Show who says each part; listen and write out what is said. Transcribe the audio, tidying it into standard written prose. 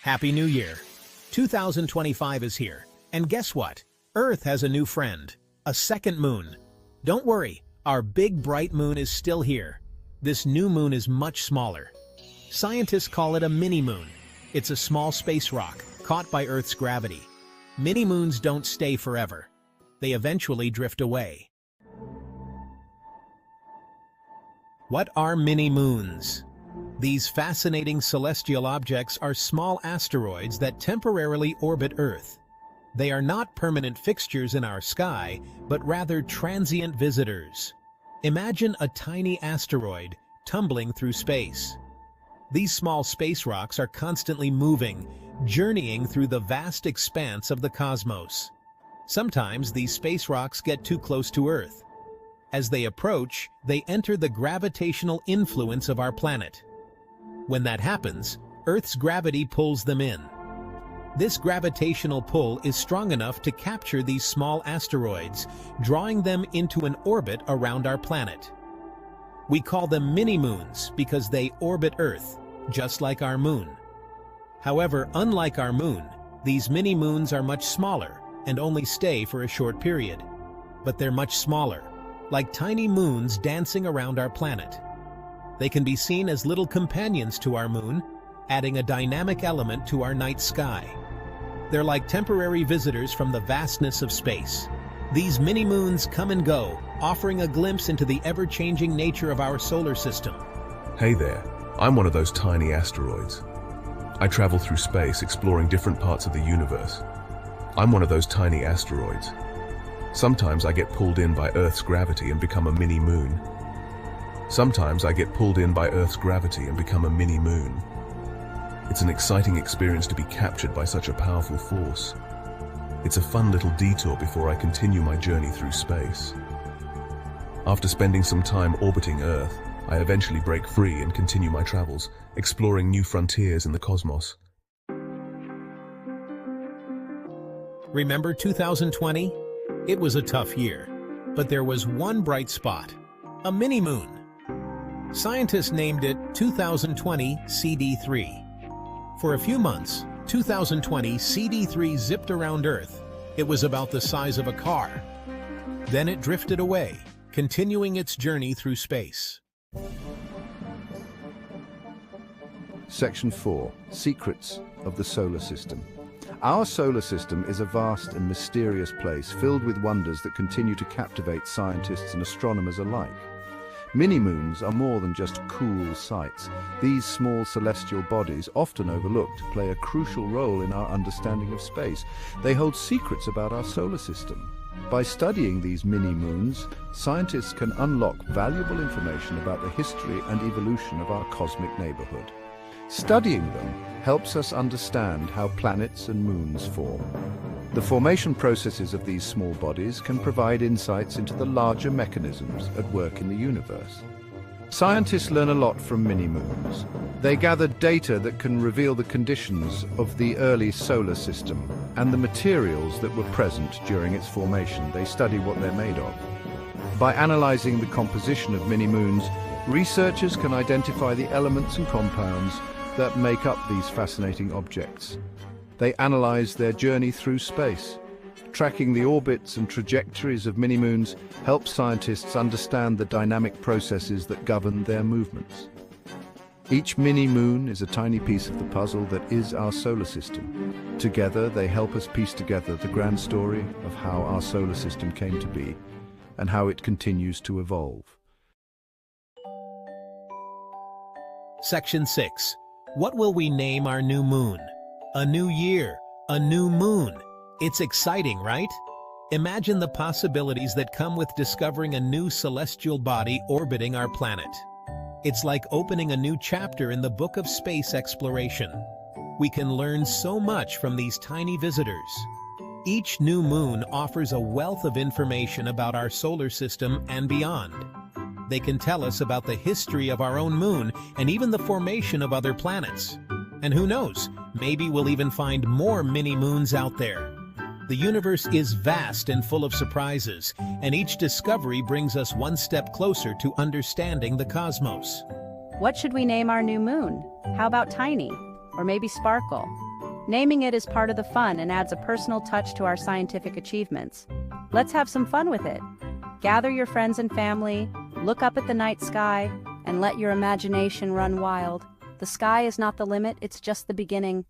Speaker 1: Happy New Year! 2025 is here, and guess what? Earth has a new friend, a second moon. Don't worry, our big bright moon is still here. This new moon is much smaller. Scientists call it a mini-moon. It's a small space rock, caught by Earth's gravity. Mini-moons don't stay forever. They eventually drift away. What are mini-moons? These fascinating celestial objects are small asteroids that temporarily orbit Earth. They are not permanent fixtures in our sky, but rather transient visitors. Imagine a tiny asteroid tumbling through space. These small space rocks are constantly moving, journeying through the vast expanse of the cosmos. Sometimes these space rocks get too close to Earth. As they approach, they enter the gravitational influence of our planet. When that happens, Earth's gravity pulls them in. This gravitational pull is strong enough to capture these small asteroids, drawing them into an orbit around our planet. We call them mini-moons because they orbit Earth, just like our moon. However, unlike our moon, these mini-moons are much smaller and only stay for a short period. But they're much smaller, like tiny moons dancing around our planet. They can be seen as little companions to our moon, adding a dynamic element to our night sky. They're like temporary visitors from the vastness of space. These mini-moons come and go, offering a glimpse into the ever-changing nature of our solar system.
Speaker 2: Hey there, I'm one of those tiny asteroids. I travel through space exploring different parts of the universe. I'm one of those tiny asteroids. Sometimes I get pulled in by Earth's gravity and become a mini-moon. Sometimes I get pulled in by Earth's gravity and become a mini-moon. It's an exciting experience to be captured by such a powerful force. It's a fun little detour before I continue my journey through space. After spending some time orbiting Earth, I eventually break free and continue my travels, exploring new frontiers in the cosmos.
Speaker 1: Remember 2020? It was a tough year, but there was one bright spot, a mini-moon. Scientists named it 2020 CD3. For a few months, 2020 CD3 zipped around Earth. It was about the size of a car. Then it drifted away, continuing its journey through space.
Speaker 3: Section 4. Secrets of the Solar System. Our solar system is a vast and mysterious place filled with wonders that continue to captivate scientists and astronomers alike. Mini-moons are more than just cool sights. These small celestial bodies, often overlooked, play a crucial role in our understanding of space. They hold secrets about our solar system. By studying these mini-moons, scientists can unlock valuable information about the history and evolution of our cosmic neighborhood. Studying them helps us understand how planets and moons form. The formation processes of these small bodies can provide insights into the larger mechanisms at work in the universe. Scientists learn a lot from mini-moons. They gather data that can reveal the conditions of the early solar system and the materials that were present during its formation. They study what they're made of. By analyzing the composition of mini-moons, researchers can identify the elements and compounds that make up these fascinating objects. They analyze their journey through space. Tracking the orbits and trajectories of mini-moons helps scientists understand the dynamic processes that govern their movements. Each mini-moon is a tiny piece of the puzzle that is our solar system. Together, they help us piece together the grand story of how our solar system came to be and how it continues to evolve.
Speaker 1: Section 6. What will we name our new moon? A new year, a new moon. It's exciting, right? Imagine the possibilities that come with discovering a new celestial body orbiting our planet. It's like opening a new chapter in the book of space exploration. We can learn so much from these tiny visitors. Each new moon offers a wealth of information about our solar system and beyond. They can tell us about the history of our own moon and even the formation of other planets. And who knows, maybe we'll even find more mini-moons out there. The universe is vast and full of surprises, and each discovery brings us one step closer to understanding the cosmos.
Speaker 4: What should we name our new moon? How about Tiny? Or maybe Sparkle? Naming it is part of the fun and adds a personal touch to our scientific achievements. Let's have some fun with it. Gather your friends and family, look up at the night sky, and let your imagination run wild. The sky is not the limit, it's just the beginning.